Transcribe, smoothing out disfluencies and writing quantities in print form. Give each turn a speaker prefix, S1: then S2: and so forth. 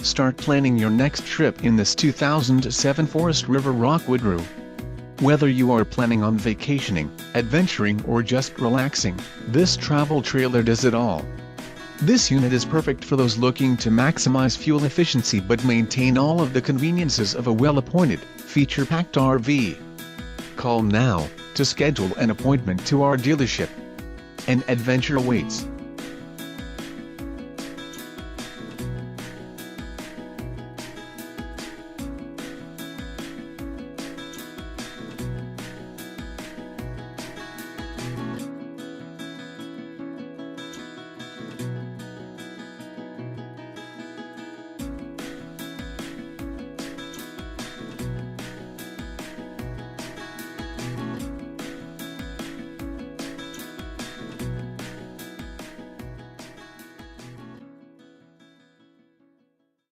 S1: Start planning your next trip in this 2007 Forest River Rockwood Roo. Whether you are planning on vacationing, adventuring or just relaxing, this travel trailer does it all. This unit is perfect for those looking to maximize fuel efficiency but maintain all of the conveniences of a well-appointed, feature-packed RV. Call now to schedule an appointment to our dealership. An adventure awaits.